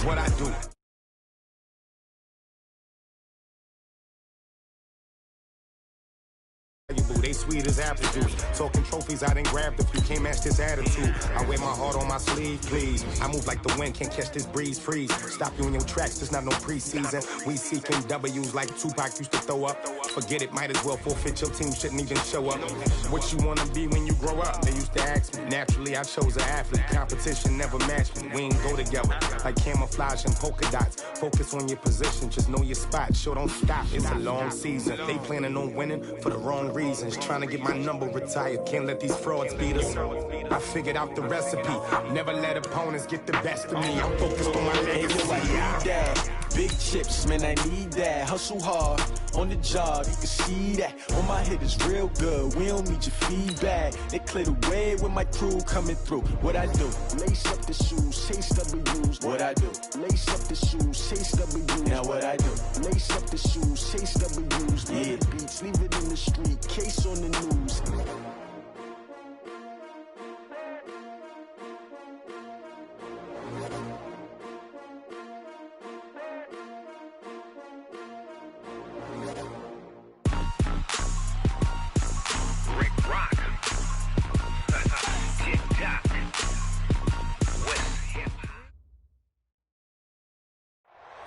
what I do. They sweet as apple juice. Talking trophies, I didn't grab the few. Can't match this attitude. I wear my heart on my sleeve, please. I move like the wind, can't catch this breeze, freeze. Stop you in your tracks, there's not no preseason. We seeking W's like Tupac used to throw up. Forget it, might as well forfeit. Your team shouldn't even show up. What you wanna be when you grow up? They used to ask me. Naturally, I chose an athlete. Competition never matched me. We ain't go together like camouflage and polka dots. Focus on your position, just know your spot. Sure, don't stop. It's a long season. They planning on winning for the wrong reasons. Trying to get my number retired. Can't let these frauds beat us. I figured out the recipe. Never let opponents get the best of me. I'm focused on my legacy. I need that. Big chips, man, I need that. Hustle hard on the job, you can see that. On my head is real good. We don't need your feedback. They clear the way with my crew coming through. What I do? Lace up the shoes, chase W's. What I do? Lace up the shoes, chase W's. Now what I do? Lace up the shoes, chase W's. Yeah, beats, leave it in the street. Case on the news.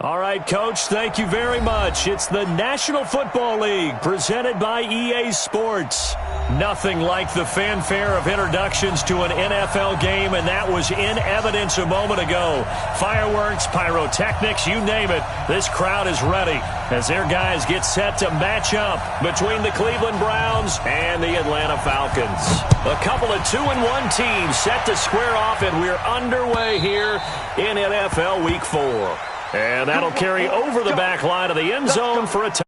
All right, Coach, thank you very much. It's the National Football League presented by EA Sports. Nothing like the fanfare of introductions to an NFL game, and that was in evidence a moment ago. Fireworks, pyrotechnics, you name it. This crowd is ready as their guys get set to match up between the Cleveland Browns and the Atlanta Falcons. A couple of 2-1 teams set to square off, and we're underway here in NFL Week 4. And that'll carry over the back line of the end zone for a touchdown.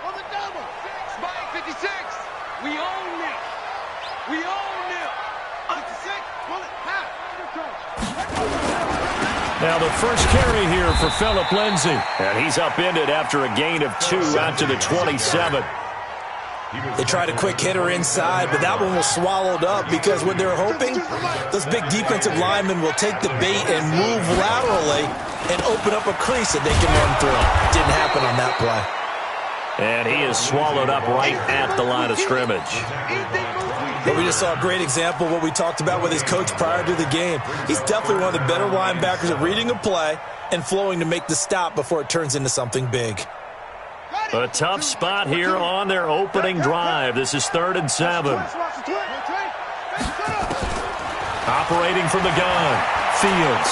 On the double. Spike 56. We own it. We own it. 56. Pull it. Half. Now the first carry here for Phillip Lindsay. And he's upended after a gain of 2 out to the 27. They tried a quick hitter inside, but that one was swallowed up because what they're hoping, those big defensive linemen will take the bait and move laterally and open up a crease that they can run through. Didn't happen on that play. And he is swallowed up right at the line of scrimmage. But we just saw a great example of what we talked about with his coach prior to the game. He's definitely one of the better linebackers at reading a play and flowing to make the stop before it turns into something big. A tough spot here on their opening drive. This is 3rd and 7. Operating from the gun, Fields.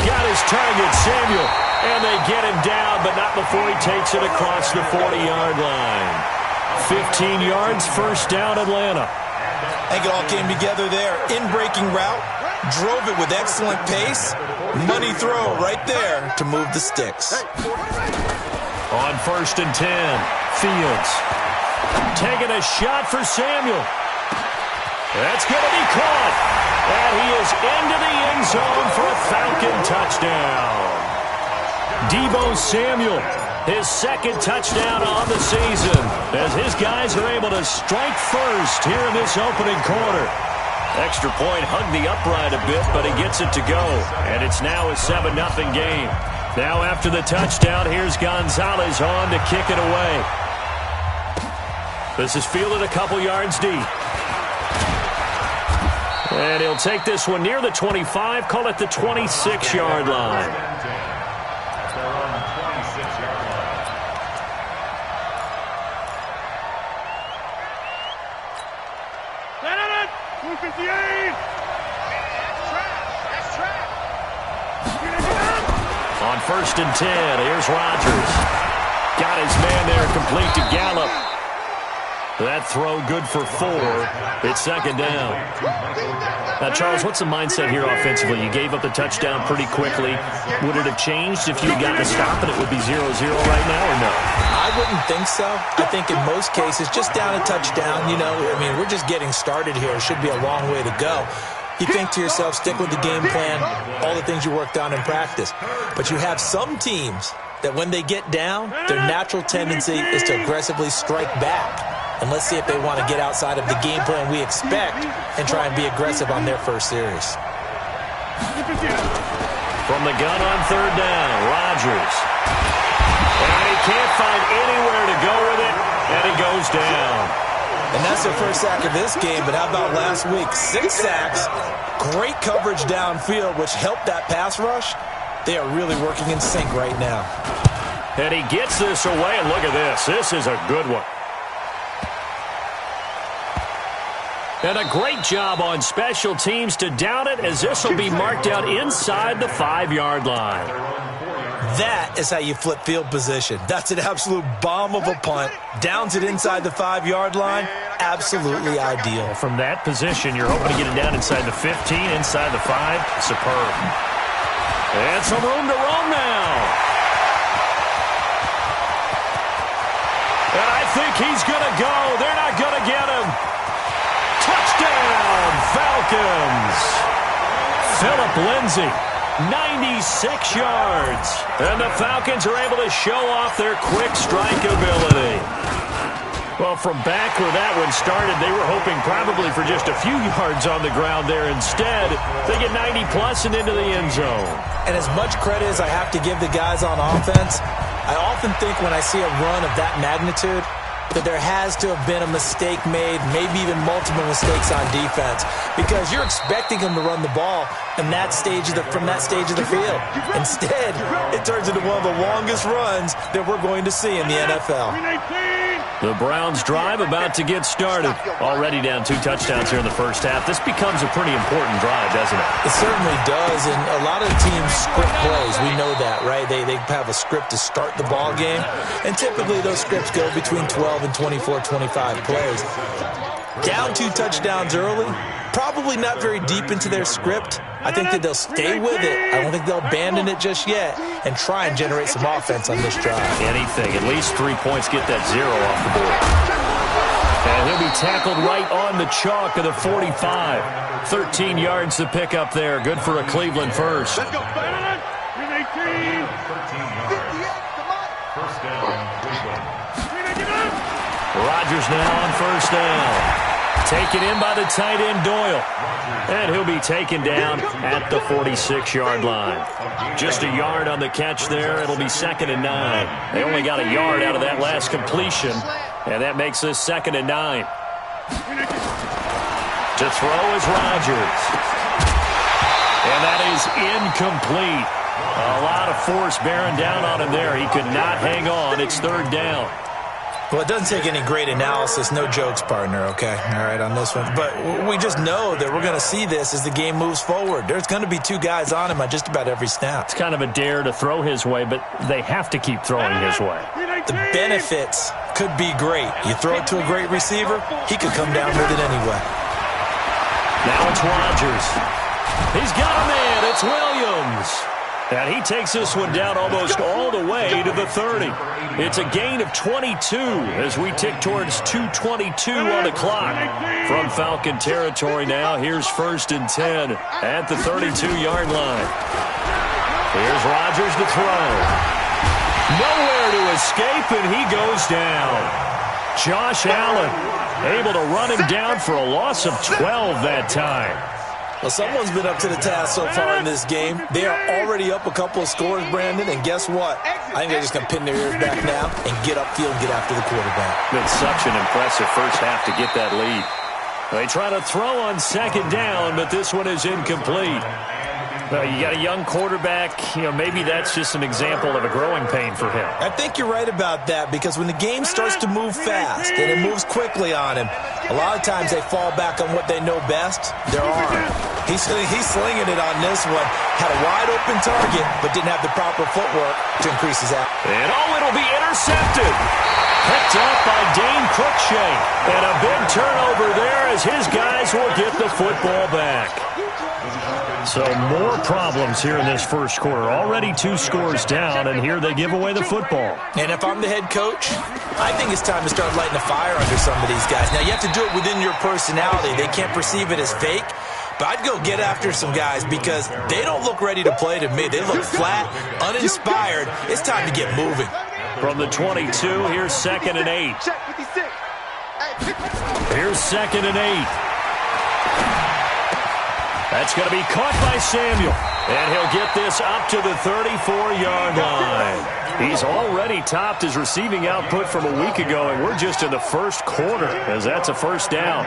Got his target, Samuel. And they get him down, but not before he takes it across the 40-yard line. 15 yards, first down, Atlanta. I think it all came together there. In-breaking route, drove it with excellent pace. Money throw right there to move the sticks. On 1st and 10, Fields taking a shot for Samuel. That's going to be caught. And he is into the end zone for a Falcon touchdown. Deebo Samuel, his 2nd touchdown on the season, as his guys are able to strike first here in this opening quarter. Extra point hugged the upright a bit, but he gets it to go. And it's now a 7-0 game. Now after the touchdown, here's Gonzalez on to kick it away. This is fielded a couple yards deep. And he'll take this one near the 25, call it the 26-yard line. On 1st and 10, here's Rodgers. Got his man there, complete to Gallup. That throw good for 4. It's 2nd down. Now, Charles, what's the mindset here offensively? You gave up the touchdown pretty quickly. Would it have changed if you had gotten a stop and it would be 0-0 right now, or no? I wouldn't think so. I think in most cases, just down a touchdown, you know, I mean, we're just getting started here. It should be a long way to go. You think to yourself, stick with the game plan, all the things you worked on in practice. But you have some teams that when they get down, their natural tendency is to aggressively strike back. And let's see if they want to get outside of the game plan we expect and try and be aggressive on their first series. From the gun on third down, Rodgers. And he can't find anywhere to go with it, and he goes down. And that's their first sack of this game, but how about last week? 6 sacks, great coverage downfield, which helped that pass rush. They are really working in sync right now. And he gets this away, and look at this. This is a good one. And a great job on special teams to down it, as this will be marked out inside the 5-yard line. That is how you flip field position. That's an absolute bomb of a punt. Downs it inside the 5-yard line. Absolutely ideal. From that position, you're hoping to get it down inside the 15, inside the 5. Superb. And some room to roam now. And I think he's going to go. They're not going to get him. Touchdown, Falcons. Phillip Lindsay, 96 yards. And the Falcons are able to show off their quick strike ability. Well, from back where that one started, they were hoping probably for just a few yards on the ground there. Instead, they get 90-plus and into the end zone. And as much credit as I have to give the guys on offense, I often think when I see a run of that magnitude that there has to have been a mistake made, maybe even multiple mistakes on defense, because you're expecting them to run the ball from that stage of the field. Instead, it turns into one of the longest runs that we're going to see in the NFL. The Browns drive about to get started. Already down 2 touchdowns here in the first half. This becomes a pretty important drive, doesn't it? It certainly does, and a lot of teams script plays. We know that, right? They have a script to start the ball game, and typically those scripts go between 12 and 24, 25 plays. Down 2 touchdowns early, probably not very deep into their script. I think that they'll stay with it. I don't think they'll abandon it just yet and try and generate some offense on this drive. Anything. At least 3 points, get that 0 off the board. And he'll be tackled right on the chalk of the 45. 13 yards to pick up there. Good for a Cleveland first. Let's go. 18. 58. Come on. First down. Rodgers now on first down. Taken in by the tight end, Doyle. And he'll be taken down at the 46-yard line. Just a yard on the catch there. It'll be 2nd and 9. They only got a yard out of that last completion, and that makes this 2nd and 9. To throw is Rodgers. And that is incomplete. A lot of force bearing down on him there. He could not hang on. It's 3rd down. Well, it doesn't take any great analysis. No jokes, partner, okay? All right, on this one. But we just know that we're going to see this as the game moves forward. There's going to be 2 guys on him on just about every snap. It's kind of a dare to throw his way, but they have to keep throwing his way. The benefits could be great. You throw it to a great receiver, he could come down with it anyway. Now it's Rodgers. He's got a man. It's Williams. And he takes this one down almost all the way to the 30. It's a gain of 22 as we tick towards 2:22 on the clock. From Falcon territory now, here's 1st and 10 at the 32-yard line. Here's Rodgers to throw. Nowhere to escape, and he goes down. Josh Allen able to run him down for a loss of 12 that time. Well, someone's been up to the task so far in this game. They are already up a couple of scores, Brandon, and guess what? I think they're just going to pin their ears back now and get upfield and get after the quarterback. Been such an impressive first half to get that lead. They try to throw on 2nd down, but this one is incomplete. You got a young quarterback. Maybe that's just an example of a growing pain for him. I think you're right about that, because when the game starts to move fast and it moves quickly on him, a lot of times they fall back on what they know best, their arm. He's slinging it on this one. Had a wide-open target, but didn't have the proper footwork to increase his average. And it'll be intercepted. Picked up by Dane Cruikshank. And a big turnover there as his guys will get the football back. So more problems here in this first quarter. Already 2 scores down, and here they give away the football. And if I'm the head coach, I think it's time to start lighting a fire under some of these guys. Now, you have to do it within your personality. They can't perceive it as fake, But I'd go get after some guys because they don't look ready to play to me. They look flat, uninspired. It's time to get moving. From the 22, here's 2nd and 8. Here's 2nd and 8. That's going to be caught by Samuel. And he'll get this up to the 34-yard line. He's already topped his receiving output from a week ago, and we're just in the first quarter as that's a first down.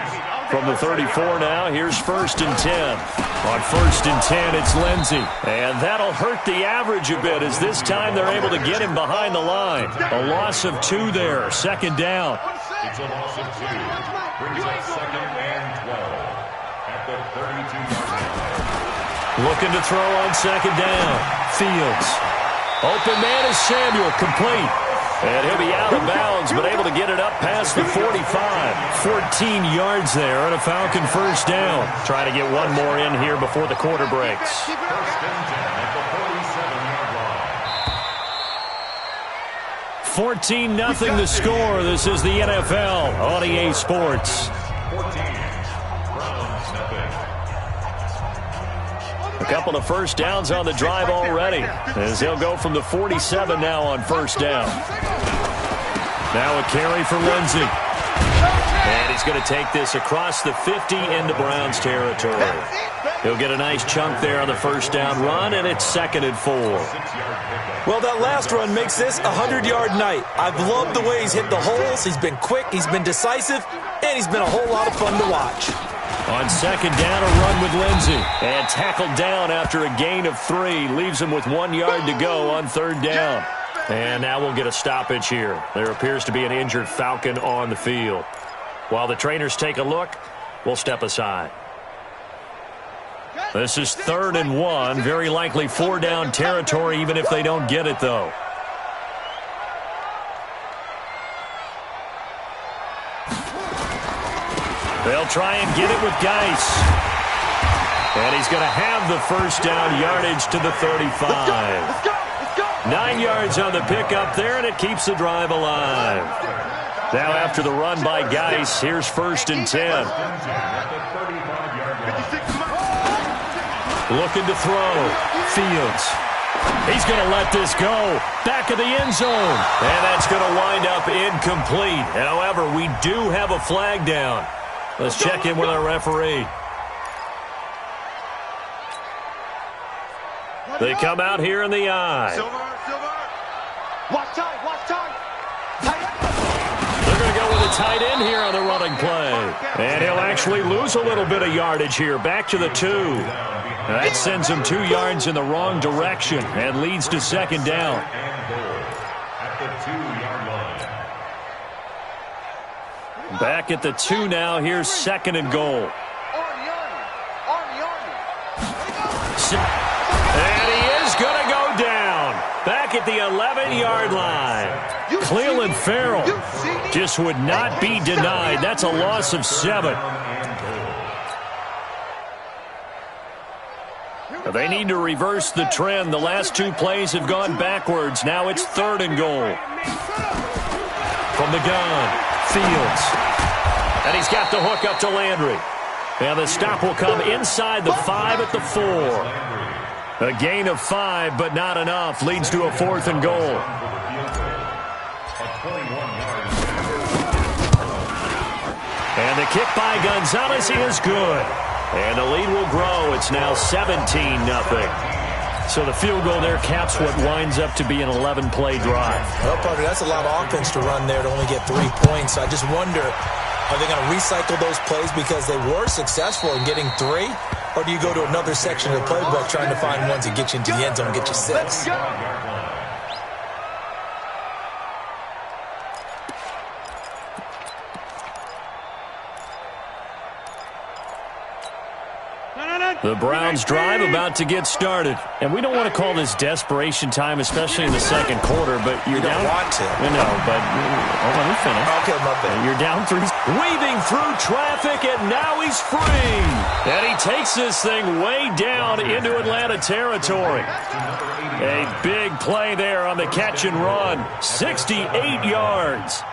From the 34 now, here's 1st and 10. On 1st and 10, it's Lindsey. And that'll hurt the average a bit as this time they're able to get him behind the line. A loss of 2 there, 2nd down. It's a loss of 2. Brings up 2nd and 12 at the 32-yard line. Looking to throw on 2nd down. Fields. Open man is Samuel, complete. And he'll be out of bounds, but able to get it up past the 45. 14 yards there and a Falcon first down. Trying to get one more in here before the quarter breaks. 1st and 10 at the 47-yard line. 14-0 the score. This is the NFL on EA Sports. 14. Browns nothing. A couple of first downs on the drive already as they'll go from the 47 now on 1st down. Now a carry for Lindsey. And he's going to take this across the 50 into Browns territory. He'll get a nice chunk there on the first down run, and it's 2nd and 4. Well, that last run makes this a 100-yard night. I've loved the way he's hit the holes. He's been quick, he's been decisive, and he's been a whole lot of fun to watch. On 2nd down, a run with Lindsey. And tackled down after a gain of 3. Leaves him with 1 yard to go on 3rd down. And now we'll get a stoppage here. There appears to be an injured Falcon on the field. While the trainers take a look, we'll step aside. This is 3rd and 1. Very likely 4-down territory, even if they don't get it, though. They'll try and get it with Geis. And he's going to have the first down yardage to the 35. 9 yards on the pickup there, and it keeps the drive alive. Now after the run by Geis, here's 1st and 10. Looking to throw. Fields. He's going to let this go. Back of the end zone. And that's going to wind up incomplete. However, we do have a flag down. Let's check in with our referee. They come out here in the eye. Watch time. They're going to go with a tight end here on the running play. And he'll actually lose a little bit of yardage here. Back to the 2. That sends him 2 yards in the wrong direction and leads to 2nd down. Back at the 2 now. Here's 2nd and goal. And he is going to go down. Back at the 11-yard line. Cleveland Farrell just would not be denied. That's a loss of 7. They need to reverse the trend. The last 2 plays have gone backwards. Now it's 3rd and goal. From the gun, Fields. And he's got the hook up to Landry. And the stop will come inside the 5 at the 4. A gain of 5, but not enough. Leads to a 4th and goal. And the kick by Gonzalez is good. And the lead will grow. It's now 17-0. So the field goal there caps what winds up to be an 11-play drive. Well, Parker, that's a lot of offense to run there to only get 3 points. I just wonder, are they going to recycle those plays because they were successful in getting 3? Or do you go to another section of the playbook trying to find ones that get you into the end zone and get you 6? The Browns drive about to get started. And we don't want to call this desperation time, especially in the second quarter, but you're down. You don't want to. No, but let me finish. Okay, my bad. You're down 3. Weaving through traffic, and now he's free. And he takes this thing way down into Atlanta territory. A big play there on the catch and run. 68 yards.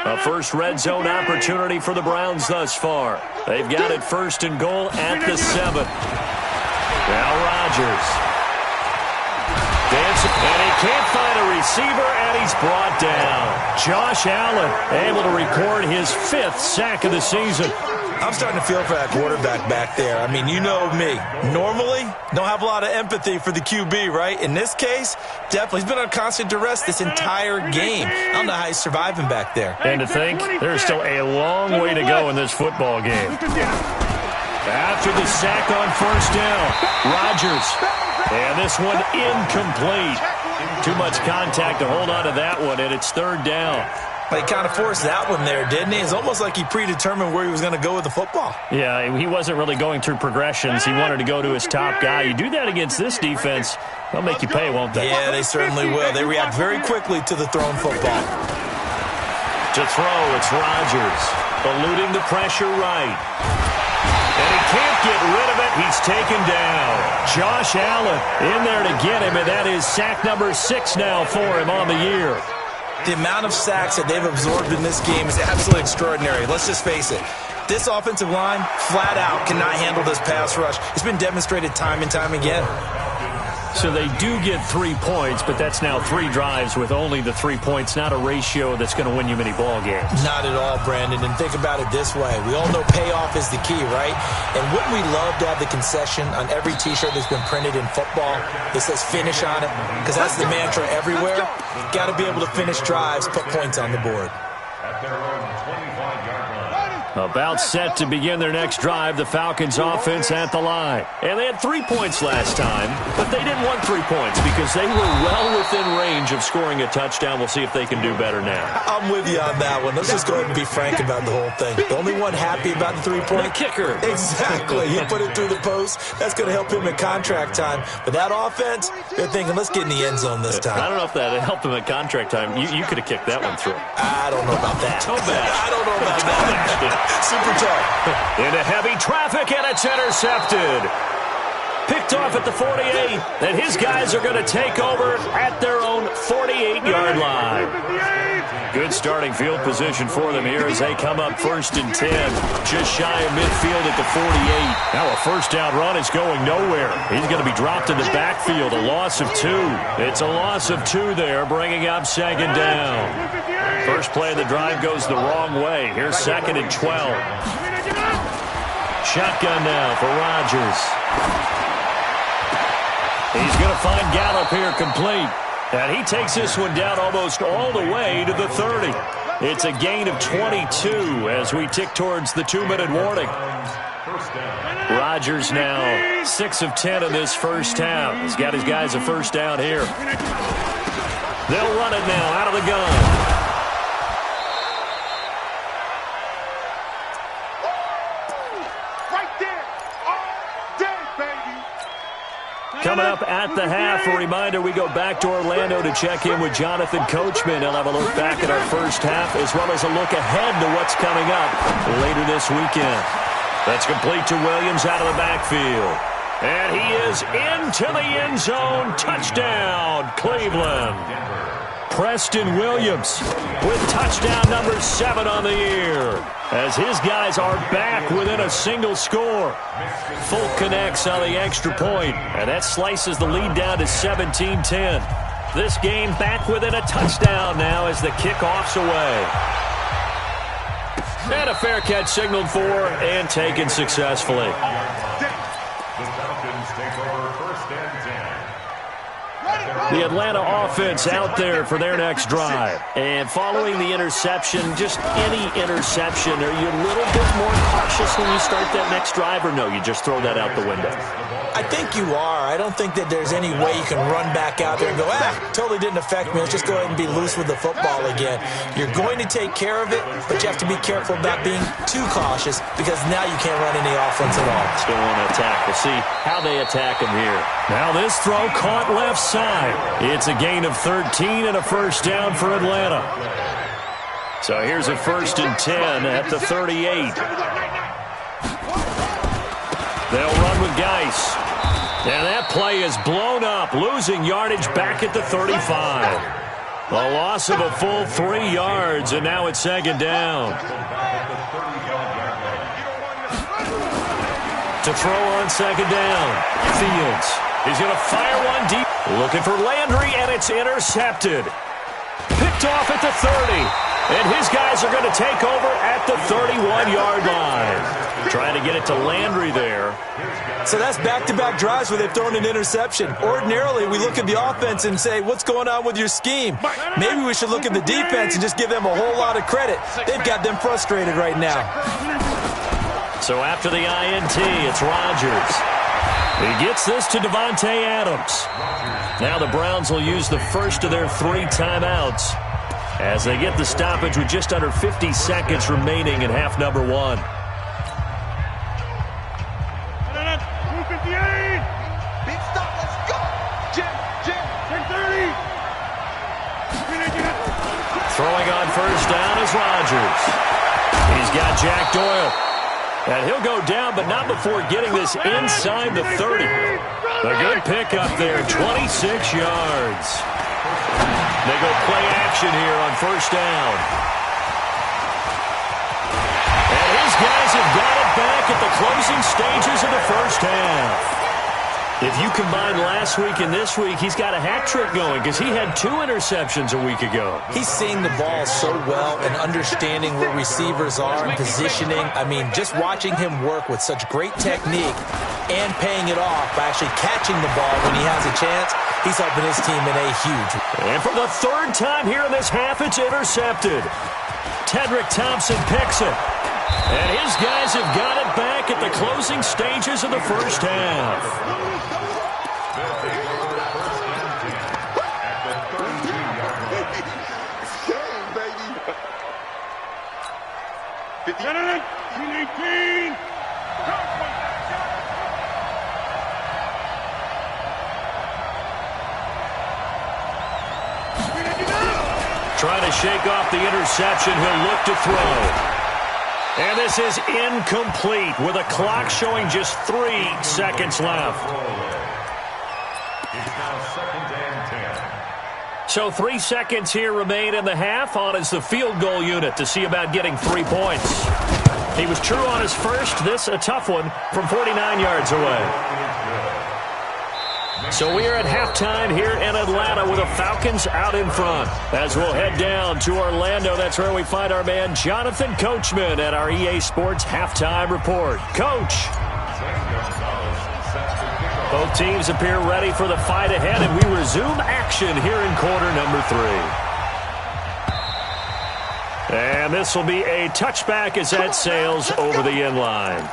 A first red zone opportunity for the Browns thus far. They've got it 1st and goal at the 7. Now Rodgers. Dancing, and he can't find a receiver, and he's brought down. Josh Allen able to record his 5th sack of the season. I'm starting to feel for that quarterback back there. I mean, you know me. Normally, don't have a lot of empathy for the QB, right? In this case, definitely. He's been on constant duress this entire game. I don't know how he's surviving back there. And to think, there's still a long way to go in this football game. After the sack on 1st down, Rodgers. And this one incomplete. Too much contact to hold on to that one, and it's 3rd down. He kind of forced that one there, didn't he? It's almost like he predetermined where he was going to go with the football. Yeah, he wasn't really going through progressions. He wanted to go to his top guy. You do that against this defense, they'll make you pay, won't they? Yeah, they certainly will. They react very quickly to the thrown football. To throw, it's Rodgers. Eluding the pressure right. And he can't get rid of it. He's taken down. Josh Allen in there to get him, and that is sack number 6 now for him on the year. The amount of sacks that they've absorbed in this game is absolutely extraordinary. Let's just face it. This offensive line, flat out, cannot handle this pass rush. It's been demonstrated time and time again. So they do get 3 points, but that's now 3 drives with only the 3 points, not a ratio that's going to win you many ball games. Not at all, Brandon. And think about it this way. We all know payoff is the key, right? And wouldn't we love to have the concession on every T-shirt that's been printed in football that says finish on it? Because that's the mantra everywhere. Got to be able to finish drives, put points on the board. At their own 25-yard line. About set to begin their next drive, the Falcons offense at the line. And they had 3 points last time, but they didn't want 3 points because they were well within range of scoring a touchdown. We'll see if they can do better now. I'm with you on that one. Let's just go ahead and be frank about the whole thing. The only one happy about the 3-point? The kicker. Exactly. He put it through the post. That's going to help him in contract time. But that offense, they're thinking, let's get in the end zone this time. I don't know if that helped him at contract time. You could have kicked that one through. I don't know about that. Toe bash. I don't know about that. Super tough. Into heavy traffic, and it's intercepted. Picked off at the 48, and his guys are going to take over at their own 48-yard line. Good starting field position for them here as they come up 1st and 10, just shy of midfield at the 48. Now a first down run is going nowhere. He's going to be dropped in the backfield, a loss of 2. It's a loss of 2 there, bringing up 2nd down. First play of the drive goes the wrong way. Here's 2nd and 12. Shotgun now for Rodgers. He's going to find Gallup here complete. And he takes this one down almost all the way to the 30. It's a gain of 22 as we tick towards the 2-minute warning. Rodgers now 6 of 10 in this first half. He's got his guys a first down here. They'll run it now out of the gun. Coming up at the half, a reminder, we go back to Orlando to check in with Jonathan Coachman. He'll have a look back at our first half as well as a look ahead to what's coming up later this weekend. That's complete to Williams out of the backfield. And he is into the end zone. Touchdown, Cleveland. Preston Williams with touchdown number 7 on the year as his guys are back within a single score. Folk connects on the extra point, and that slices the lead down to 17-10. This game back within a touchdown now as the kickoff's away. And a fair catch signaled for and taken successfully. The Falcons take over 1st and 10. The Atlanta offense out there for their next drive. And following the interception, just any interception, are you a little bit more cautious when you start that next drive, or no, you just throw that out the window? I think you are. I don't think that there's any way you can run back out there and go, totally didn't affect me. Let's just go ahead and be loose with the football again. You're going to take care of it, but you have to be careful about being too cautious because now you can't run any offense at all. Still want to attack. We'll see how they attack him here. Now this throw caught left side. It's a gain of 13 and a first down for Atlanta. So here's a 1st and 10 at the 38. They'll run with Geis. And that play is blown up, losing yardage back at the 35. A loss of a full 3 yards, and now it's second down. To throw on second down, Fields. He's going to fire one deep. Looking for Landry, and it's intercepted. Picked off at the 30. And his guys are going to take over at the 31-yard line. Trying to get it to Landry there. So that's back-to-back drives where they've thrown an interception. Ordinarily, we look at the offense and say, what's going on with your scheme? Maybe we should look at the defense and just give them a whole lot of credit. They've got them frustrated right now. So after the INT, it's Rodgers. He gets this to Devontae Adams. Now the Browns will use the first of their 3 timeouts as they get the stoppage with just under 50 seconds remaining in half number 1. 258. Big stop. Let's go. Jim. 30. Throwing on first down is Rodgers. He's got Jack Doyle. And he'll go down, but not before getting this inside the 30. A good pickup there, 26 yards. They go play action here on first down. And his guys have got it back at the closing stages of the first half. If you combine last week and this week, he's got a hat trick going because he had 2 interceptions a week ago. He's seeing the ball so well and understanding where receivers are and positioning. I mean, just watching him work with such great technique and paying it off by actually catching the ball when he has a chance, he's helping his team in a huge way. And for the 3rd time here in this half, it's intercepted. Tedrick Thompson picks it. And his guys have got it back at the closing stages of the first half. Trying to shake off the interception, he'll look to throw. And this is incomplete with a clock showing just 3 seconds left. It's now 2nd and 10. So 3 seconds here remain in the half. On is the field goal unit to see about getting 3 points. He was true on his first. This a tough one from 49 yards away. So we are at halftime here in Atlanta with the Falcons out in front. As we'll head down to Orlando, that's where we find our man Jonathan Coachman at our EA Sports Halftime Report. Coach. Both teams appear ready for the fight ahead, and we resume action here in quarter number 3. And this will be a touchback as that sails over the end line.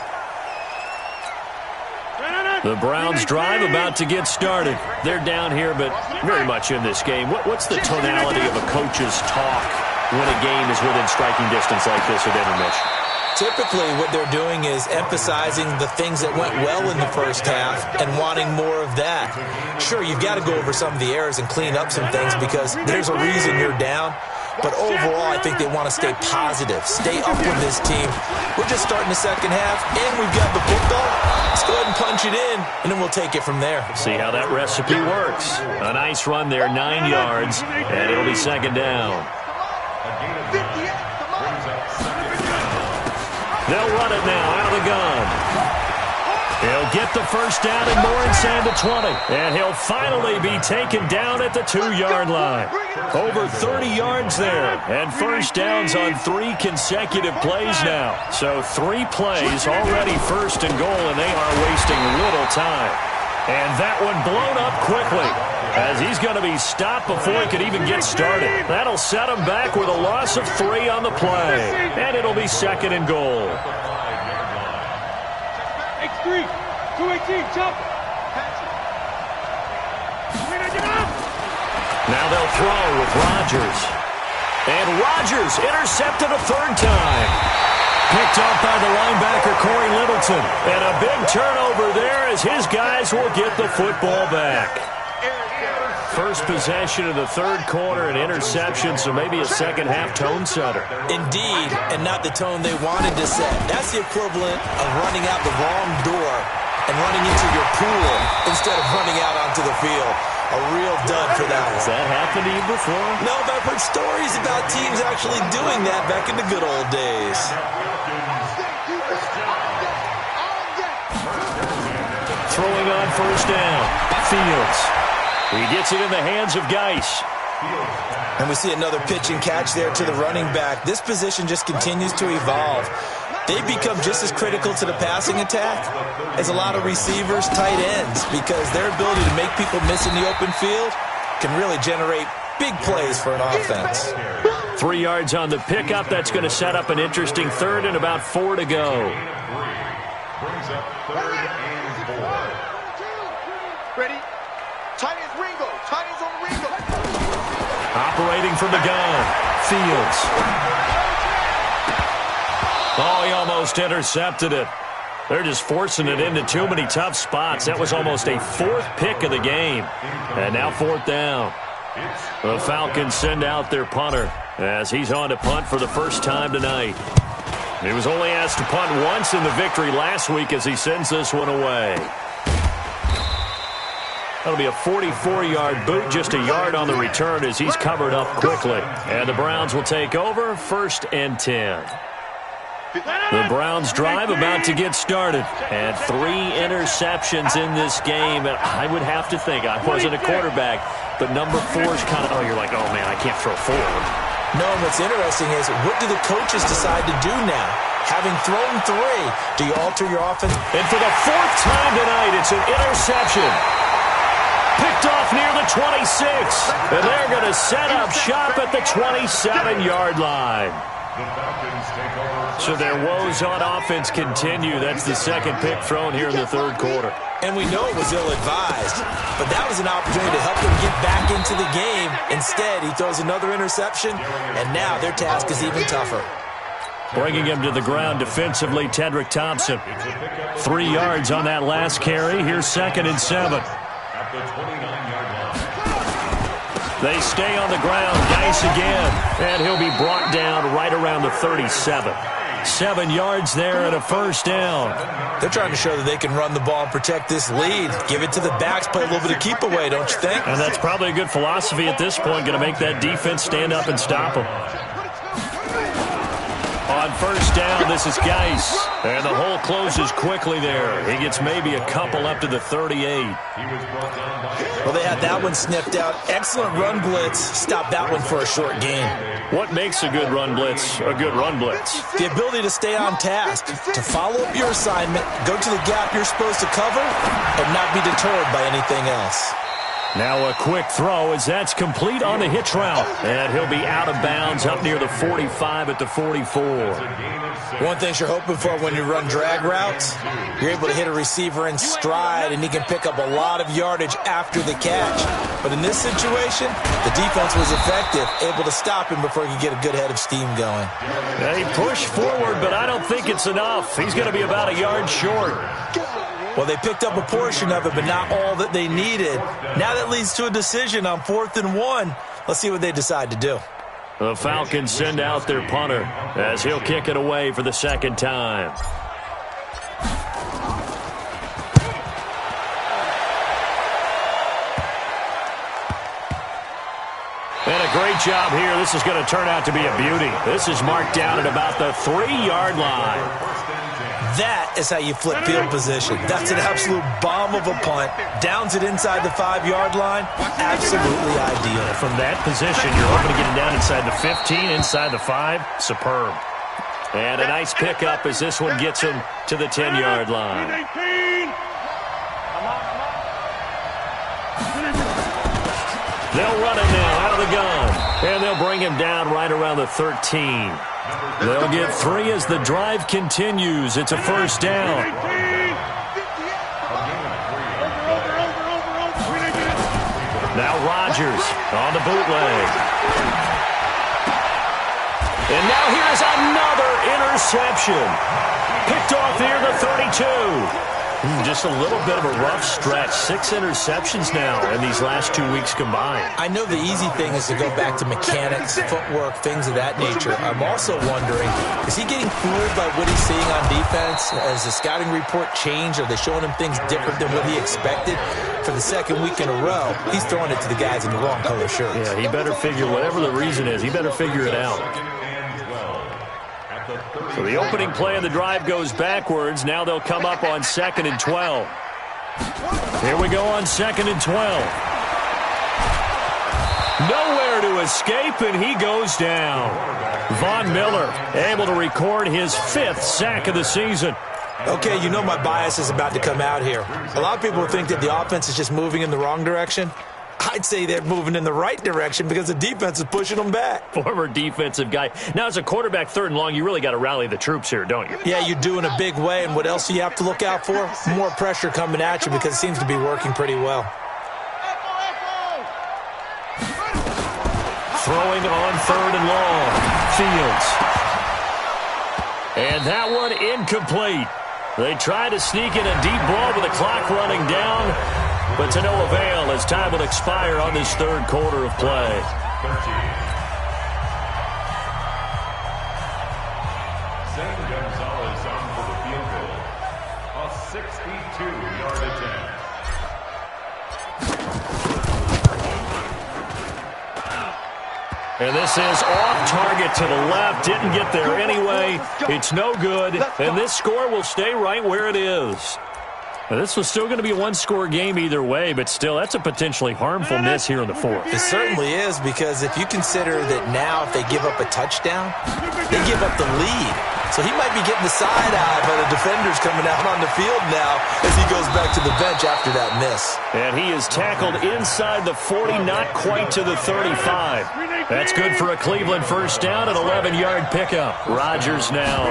The Browns drive about to get started. They're down here, but very much in this game. What's the tonality of a coach's talk when a game is within striking distance like this at intermission? Typically, what they're doing is emphasizing the things that went well in the first half and wanting more of that. Sure, you've got to go over some of the errors and clean up some things because there's a reason you're down. But overall, I think they want to stay positive, stay up with this team. We're just starting the second half, and we've got the football. Let's go ahead and punch it in, and then we'll take it from there. See how that recipe works. A nice run there, 9 yards, and it'll be second down. They'll run it now out of the gun. He'll get the first down and more inside the 20. And he'll finally be taken down at the 2-yard line. Over 30 yards there. And first downs on 3 consecutive plays now. So 3 plays already first and goal, and they are wasting little time. And that one blown up quickly as he's going to be stopped before he could even get started. That'll set him back with a loss of 3 on the play. And it'll be second and goal. X3, 218, jump. Now they'll throw with Rodgers. And Rodgers intercepted a 3rd time. Picked up by the linebacker, Corey Littleton. And a big turnover there as his guys will get the football back. First possession of the 3rd quarter, an interception, so maybe a second half tone setter. Indeed, and not the tone they wanted to set. That's the equivalent of running out the wrong door and running into your pool instead of running out onto the field. A real dud for that one. Has that happened to you before? No, but I've heard stories about teams actually doing that back in the good old days. Throwing on first down. Fields. He gets it in the hands of Geis. And we see another pitch and catch there to the running back. This position just continues to evolve. They become just as critical to the passing attack as a lot of receivers, tight ends, because their ability to make people miss in the open field can really generate big plays for an offense. 3 yards on the pickup. That's going to set up an interesting third and about 4 to go. Brings up 3rd and 4. Ready? Tight ends Ringo. Tight ends on Ringo. Operating from the gun. Fields. Oh, he almost intercepted it. They're just forcing it into too many tough spots. That was almost a 4th pick of the game. And now 4th down. The Falcons send out their punter as he's on to punt for the first time tonight. He was only asked to punt once in the victory last week as he sends this one away. That'll be a 44-yard boot, just a yard on the return as he's covered up quickly. And the Browns will take over, 1st and 10. The Browns drive about to get started. And 3 interceptions in this game. And I would have to think, I wasn't a quarterback, but number 4 is kind of, you're like, oh, man, I can't throw forward. No, and what's interesting is, what do the coaches decide to do now? Having thrown 3, do you alter your offense? And for the 4th time tonight, it's an interception. Picked off near the 26. And they're going to set up shop at the 27-yard line. So their woes on offense continue. That's the 2nd pick thrown here in the 3rd quarter. And we know it was ill-advised, but that was an opportunity to help them get back into the game. Instead, he throws another interception, and now their task is even tougher. Bringing him to the ground defensively, Tedrick Thompson. 3 yards on that last carry. Here's 2nd and 7. At the 29-yard line. They stay on the ground. Geis again. And he'll be brought down right around the 37. 7 yards there and a 1st down. They're trying to show that they can run the ball and protect this lead. Give it to the backs, play a little bit of keep away, don't you think? And that's probably a good philosophy at this point. Going to make that defense stand up and stop them. On 1st down, this is Geis. And the hole closes quickly there. He gets maybe a couple up to the 38. Well, they had that one sniffed out. Excellent run blitz. Stop that one for a short gain. What makes a good run blitz a good run blitz? The ability to stay on task, to follow up your assignment, go to the gap you're supposed to cover, and not be deterred by anything else. Now a quick throw as that's complete on the hitch route. And he'll be out of bounds up near the 45 at the 44. One thing you're hoping for when you run drag routes, you're able to hit a receiver in stride, and he can pick up a lot of yardage after the catch. But in this situation, the defense was effective, able to stop him before he could get a good head of steam going. Yeah, he pushed forward, but I don't think it's enough. He's going to be about a yard short. Well, they picked up a portion of it, but not all that they needed. Now that leads to a decision on 4th and 1. Let's see what they decide to do. The Falcons send out their punter as he'll kick it away for the 2nd time. And a great job here. This is going to turn out to be a beauty. This is marked down at about the 3-yard line. That is how you flip field position. That's an absolute bomb of a punt. Downs it inside the 5-yard line. Absolutely ideal. From that position, you're hoping to get it down inside the 15, inside the 5. Superb. And a nice pickup as this one gets him to the 10-yard line. They'll run it now out of the gun. And they'll bring him down right around the 13. They'll get 3 as the drive continues. It's a 1st down. Now Rodgers on the bootleg. And now here's another interception. Picked off near the 32. Just a little bit of a rough stretch. 6 interceptions now in these last 2 weeks combined. I know the easy thing is to go back to mechanics, footwork, things of that nature. I'm also wondering, is he getting fooled by what he's seeing on defense? Has the scouting report changed? Are they showing him things different than what he expected? For the second week in a row, he's throwing it to the guys in the wrong color shirts. Yeah, he better figure, whatever the reason is, he better figure it out. So the opening play of the drive goes backwards. Now they'll come up on 2nd and 12. Here we go on 2nd and 12. Nowhere to escape, and he goes down. Von Miller able to record his 5th sack of the season. Okay, you know my bias is about to come out here. A lot of people think that the offense is just moving in the wrong direction. I'd say they're moving in the right direction because the defense is pushing them back. Former defensive guy. Now, as a quarterback, 3rd and long, you really got to rally the troops here, don't you? Yeah, you do in a big way, and what else do you have to look out for? More pressure coming at you because it seems to be working pretty well. Throwing on 3rd and long. Fields. And that one incomplete. They try to sneak in a deep ball with the clock running down, but to no avail as time will expire on this 3rd quarter of play. Zane Gonzalez on for the field goal. A 62-yard attempt. And this is off target to the left. Didn't get there anyway. It's no good. And this score will stay right where it is. Now, this was still going to be a 1-score game either way, but still, that's a potentially harmful miss here in the 4th. It certainly is, because if you consider that now if they give up a touchdown, they give up the lead. So he might be getting the side eye by the defenders coming out on the field now as he goes back to the bench after that miss. And he is tackled inside the 40, not quite to the 35. That's good for a Cleveland 1st down, an 11-yard pickup. Rodgers now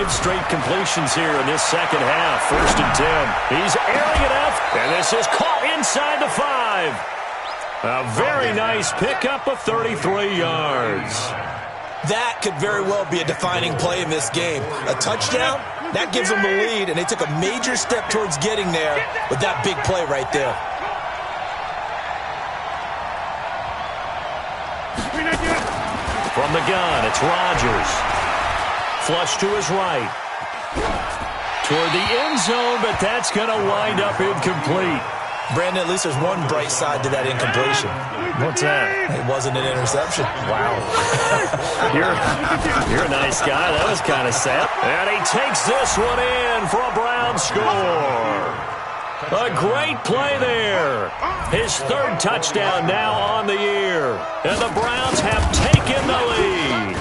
5 straight completions here in this 2nd half. 1st and 10. He's airing it up, and this is caught inside the 5. A very nice pickup of 33 yards. That could very well be a defining play in this game. A touchdown, that gives them the lead, and they took a major step towards getting there with that big play right there. From the gun, it's Rodgers. Flush to his right. Toward the end zone, but that's going to wind up incomplete. Brandon, at least there's one bright side to that incompletion. What's that? It wasn't an interception. Wow. You're a nice guy. That was kind of sad. And he takes this one in for a Brown score. A great play there. His 3rd touchdown now on the year. And the Browns have taken the lead.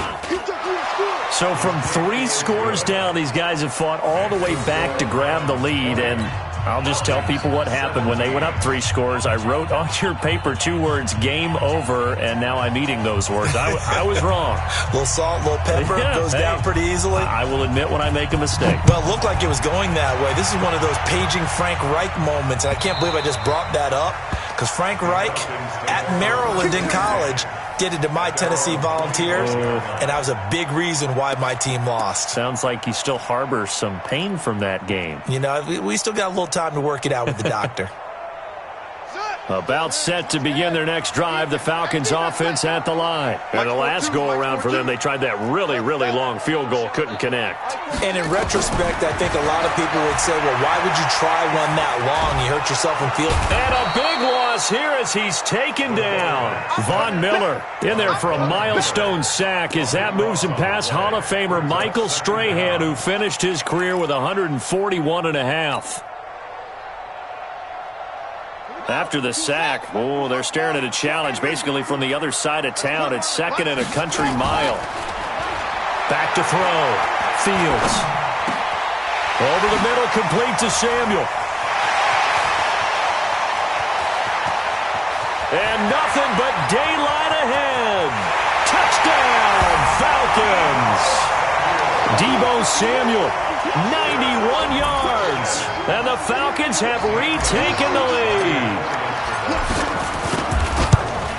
So from 3 scores down, these guys have fought all the way back to grab the lead. And I'll just tell people what happened when they went up 3 scores. I wrote on your paper 2 words, game over, and now I'm eating those words. I was wrong. A little salt, a little pepper, goes down pretty easily. I will admit when I make a mistake. Well, it looked like it was going that way. This is one of those paging Frank Reich moments, and I can't believe I just brought that up, because Frank Reich at Maryland in college did it to my Tennessee Volunteers, and that was a big reason why my team lost. Sounds like you still harbor some pain from that game. You know, we still got a little time to work it out with the doctor. About set to begin their next drive, the Falcons offense at the line. And the last go-around for them, they tried that really, really long field goal, couldn't connect. And in retrospect, I think a lot of people would say, well, why would you try one that long? You hurt yourself in field. And a big loss here as he's taken down. Von Miller in there for a milestone sack as that moves him past Hall of Famer Michael Strahan, who finished his career with 141.5. After the sack, they're staring at a challenge basically from the other side of town. It's 2nd and a country mile. Back to throw. Fields. Over the middle, complete to Samuel. And nothing but daylight ahead. Touchdown, Falcons. Deebo Samuel, 91 yards. And the Falcons have retaken the lead.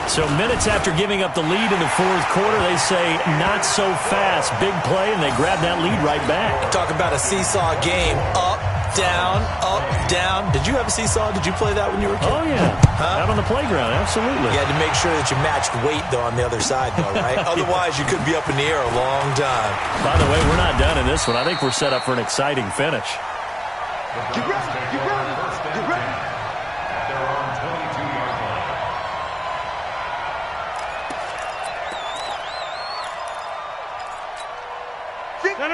So minutes after giving up the lead in the 4th quarter, they say not so fast. Big play, and they grab that lead right back. Talk about a seesaw game, up, down, up, down. Did you have a seesaw? Did you play that when you were a kid? Oh, yeah. Out on the playground, absolutely. You had to make sure that you matched weight, though, on the other side, though, right? Otherwise, you could be up in the air a long time. By the way, we're not done in this one. I think we're set up for an exciting finish. Get ready. Get ready. Get ready. At their own 22-yard line.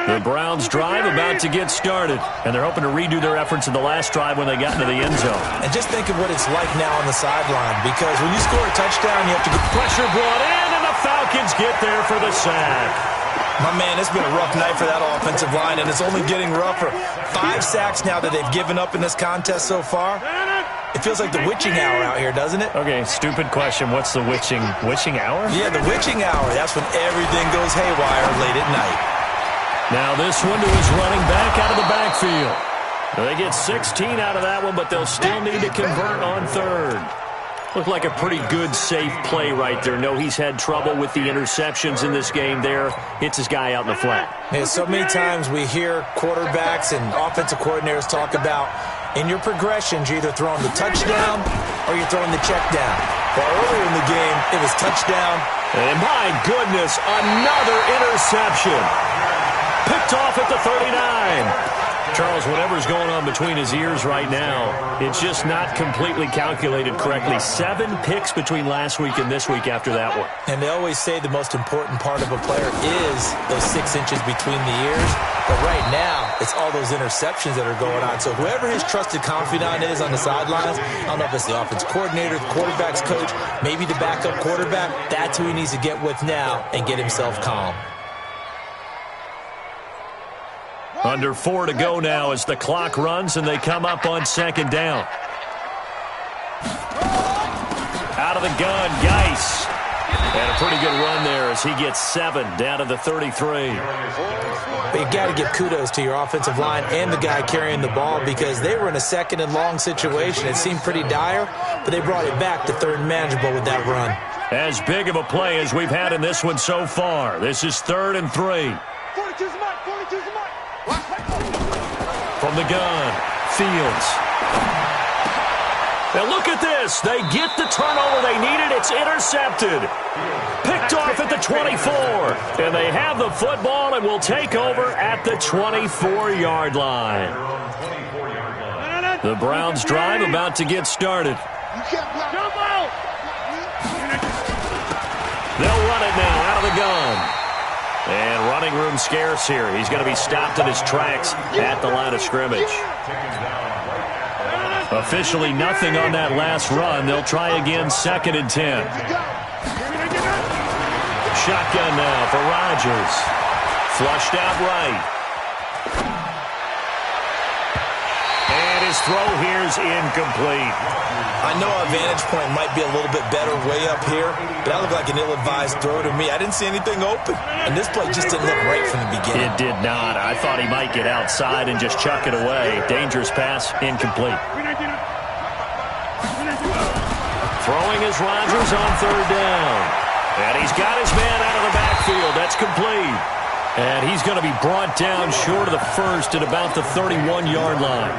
The Browns drive about to get started, and they're hoping to redo their efforts in the last drive when they got into the end zone. And just think of what it's like now on the sideline, because when you score a touchdown, you have to get Pressure brought in, and the Falcons get there for the sack. My man, it's been a rough night for that offensive line, and it's only getting rougher. 5 sacks now that they've given up in this contest so far. It feels like the witching hour out here, doesn't it? Okay, stupid question. What's the witching hour? Yeah, the witching hour. That's when everything goes haywire late at night. Now this one to his running back out of the backfield. They get 16 out of that one, but they'll still need to convert on third. Looked like a pretty good, safe play right there. No, he's had trouble with the interceptions in this game there. Hits his guy out in the flat. Yeah, so many times we hear quarterbacks and offensive coordinators talk about in your progressions, you're either throwing the touchdown or you're throwing the check down. Well, earlier in the game, it was touchdown. And my goodness, another interception. Picked off at the 39. Charles, whatever's going on between his ears right now, it's just not completely calculated correctly. 7 picks between last week and this week after that one. And they always say the most important part of a player is those 6 inches between the ears. But right now, it's all those interceptions that are going on. So whoever his trusted confidant is on the sidelines, I don't know if it's the offense coordinator, the quarterback's coach, maybe the backup quarterback, that's who he needs to get with now and get himself calm. Under 4 to go now as the clock runs and they come up on second down. Out of the gun, Geis. And a pretty good run there as he gets 7 down to the 33. But you got to give kudos to your offensive line and the guy carrying the ball because they were in a second and long situation. It seemed pretty dire, but they brought it back to third and manageable with that run. As big of a play as we've had in this one so far. This is 3rd and 3. 42's the mark. 42's the mark. From the gun, Fields. Now look at this. They get the turnover they needed. It's intercepted. Picked off at the 24. And they have the football and will take over at the 24-yard line. The Browns drive about to get started. They'll run it now out of the gun. And running room scarce here. He's going to be stopped in his tracks at the line of scrimmage. Officially nothing on that last run. They'll try again 2nd and 10. Shotgun now for Rodgers. Flushed out right. And his throw here's incomplete. I know our vantage point might be a little bit better way up here, but that looked like an ill-advised throw to me. I didn't see anything open, and this play just didn't look right from the beginning. It did not. I thought he might get outside and just chuck it away. Dangerous pass, incomplete. Throwing is Rodgers on 3rd down. And he's got his man out of the backfield. That's complete. And he's going to be brought down short of the first at about the 31-yard line.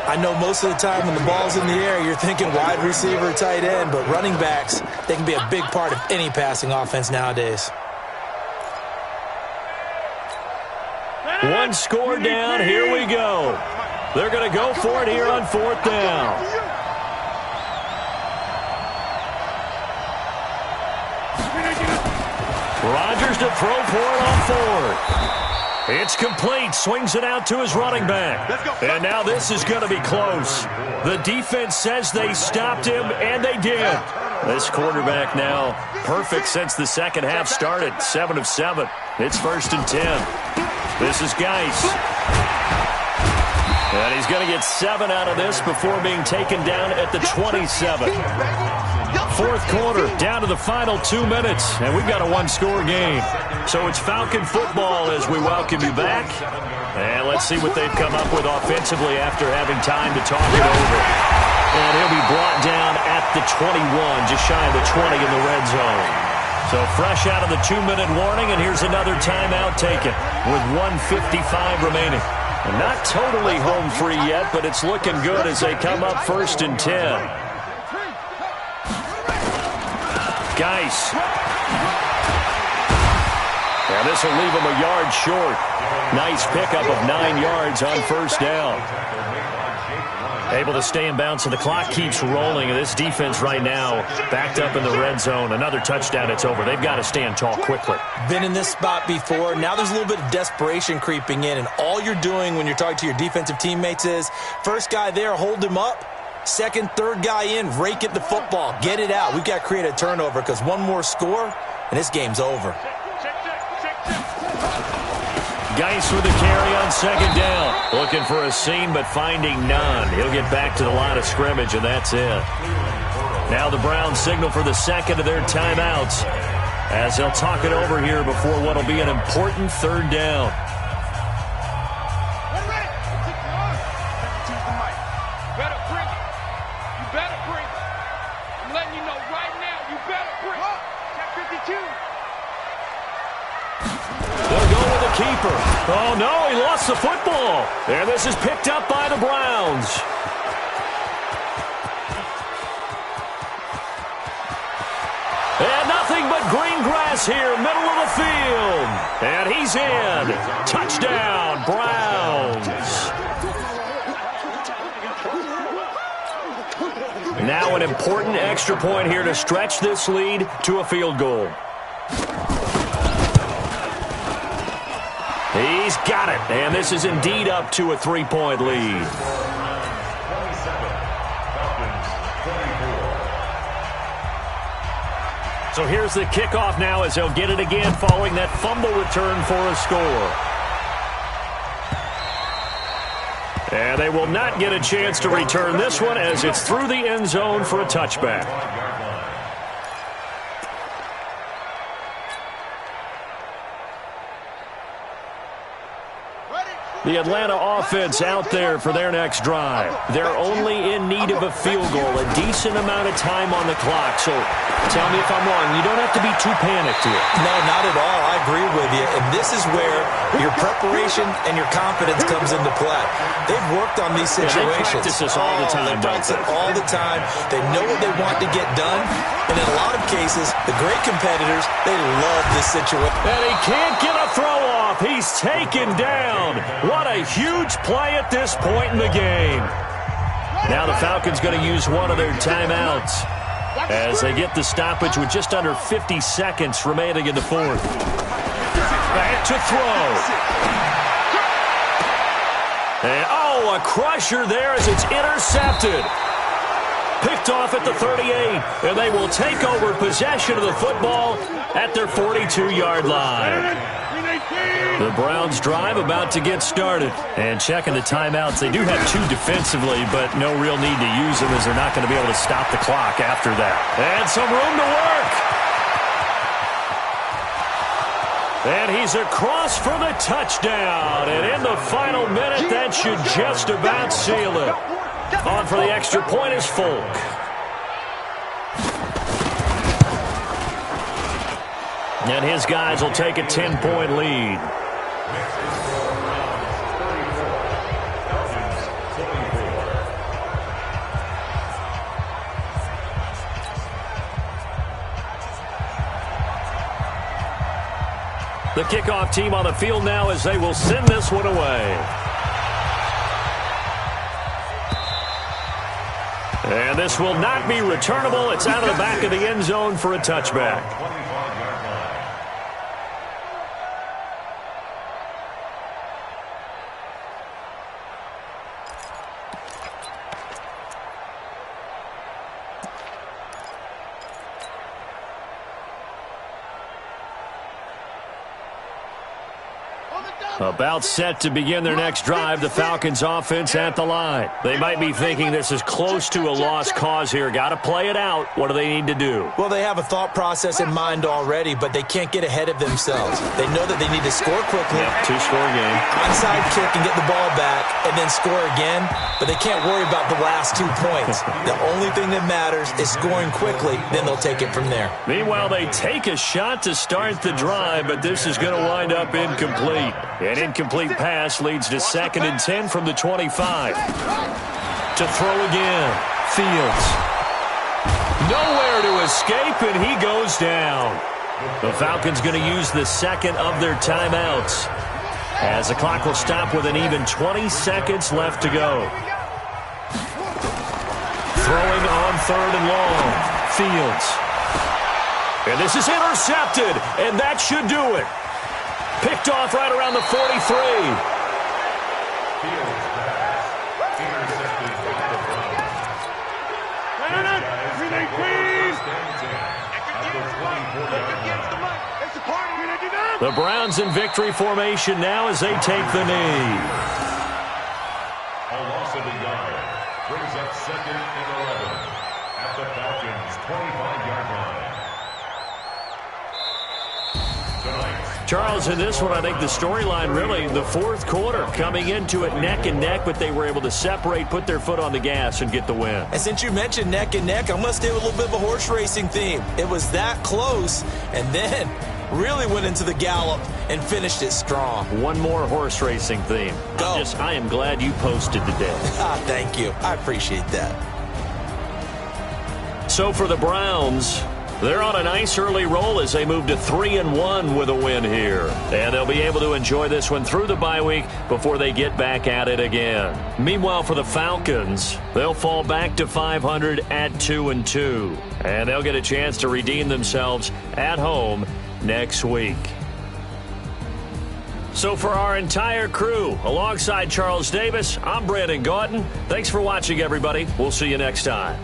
I know most of the time when the ball's in the air, you're thinking wide receiver, tight end, but running backs, they can be a big part of any passing offense nowadays. One score down, here we go. They're going to go for it here on 4th down. Rodgers to throw for it on 4th. It's complete. Swings it out to his running back. And now this is going to be close. The defense says they stopped him, and they did. This quarterback now perfect since the second half started. 7 of 7. It's 1st and 10. This is Geis. And he's going to get 7 out of this before being taken down at the 27. 4th quarter, down to the final 2 minutes, and we've got a 1-score game. So it's Falcon football as we welcome you back. And let's see what they've come up with offensively after having time to talk it over. And he'll be brought down at the 21, just shy of the 20 in the red zone. So fresh out of the 2-minute warning, and here's another timeout taken with 1:55 remaining. Not totally home free yet, but it's looking good as they come up 1st and 10. Geis. Yeah, this will leave him a yard short. Nice pickup of 9 yards on 1st down. Able to stay in bounds, so the clock keeps rolling. This defense right now backed up in the red zone. Another touchdown, it's over. They've got to stand tall quickly. Been in this spot before. Now there's a little bit of desperation creeping in, and all you're doing when you're talking to your defensive teammates is, first guy there, hold him up. Second, third guy in, rake at the football. Get it out. We've got to create a turnover because one more score, and this game's over. Geis with the carry on 2nd down. Looking for a seam, but finding none. He'll get back to the line of scrimmage, and that's it. Now the Browns signal for the second of their timeouts as they'll talk it over here before what will be an important 3rd down. I'm letting you know right now, you better bring it. Check 52. They'll go with the keeper. Oh, no, he lost the football. And this is picked up by the Browns. And nothing but green grass here, middle of the field. And he's in. Touchdown, Browns. Now an important extra point here to stretch this lead to a field goal. He's got it, and this is indeed up to a 3-point lead. 27, Falcons, 24. So here's the kickoff now as they'll get it again following that fumble return for a score. And they will not get a chance to return this one as it's through the end zone for a touchback. The Atlanta offense out there for their next drive. They're only in need of a field goal, a decent amount of time on the clock. So tell me if I'm wrong. You don't have to be too panicked here. No, not at all. I agree with you. And this is where your preparation and your confidence comes into play. They've worked on these situations. They practice this all the time, They practice it all the time. They know what they want to get done. And in a lot of cases, the great competitors, they love this situation. And he can't get a throw off. He's taken down. What a huge play at this point in the game. Now the Falcons going to use one of their timeouts as they get the stoppage with just under 50 seconds remaining in the 4th. Back to throw. And, oh, a crusher there as it's intercepted. Picked off at the 38, and they will take over possession of the football at their 42-yard line. The Browns drive about to get started. And checking the timeouts, they do have 2 defensively, but no real need to use them as they're not going to be able to stop the clock after that. And some room to work. And he's across for the touchdown. And in the final minute, that should just about seal it. On for the extra point is Folk. And his guys will take a 10-point lead. The kickoff team on the field now as they will send this one away. And this will not be returnable. It's out of the back of the end zone for a touchback. About set to begin their next drive, the Falcons offense at the line. They might be thinking this is close to a lost cause here. Got to play it out. What do they need to do? Well, they have a thought process in mind already, but they can't get ahead of themselves. They know that they need to score quickly. Yep, 2-score game. Onside kick and get the ball back and then score again, but they can't worry about the last 2 points. The only thing that matters is scoring quickly, then they'll take it from there. Meanwhile, they take a shot to start the drive, but this is going to wind up incomplete. feet. An incomplete pass leads to 2nd and 10 from the 25. To throw again. Fields. Nowhere to escape, and he goes down. The Falcons going to use the second of their timeouts, as the clock will stop with an even 20 seconds left to go. Throwing on 3rd and long. Fields. And this is intercepted, and that should do it. Picked off right around the 43. Fields pass. Intercepted by the Browns. The Browns in victory formation now as they take the knee. A loss of a yard brings up 2nd and 11 at the Falcons' 25-yard line. Charles, in this one, I think the storyline really, the 4th quarter, coming into it neck and neck, but they were able to separate, put their foot on the gas, and get the win. And since you mentioned neck and neck, I'm going to stay with a little bit of a horse racing theme. It was that close, and then really went into the gallop and finished it strong. One more horse racing theme. Go. I am glad you posted today. Thank you. I appreciate that. So for the Browns, they're on a nice early roll as they move to 3-1 with a win here. And they'll be able to enjoy this one through the bye week before they get back at it again. Meanwhile, for the Falcons, they'll fall back to 500 at 2-2. And they'll get a chance to redeem themselves at home next week. So for our entire crew, alongside Charles Davis, I'm Brandon Gautin. Thanks for watching, everybody. We'll see you next time.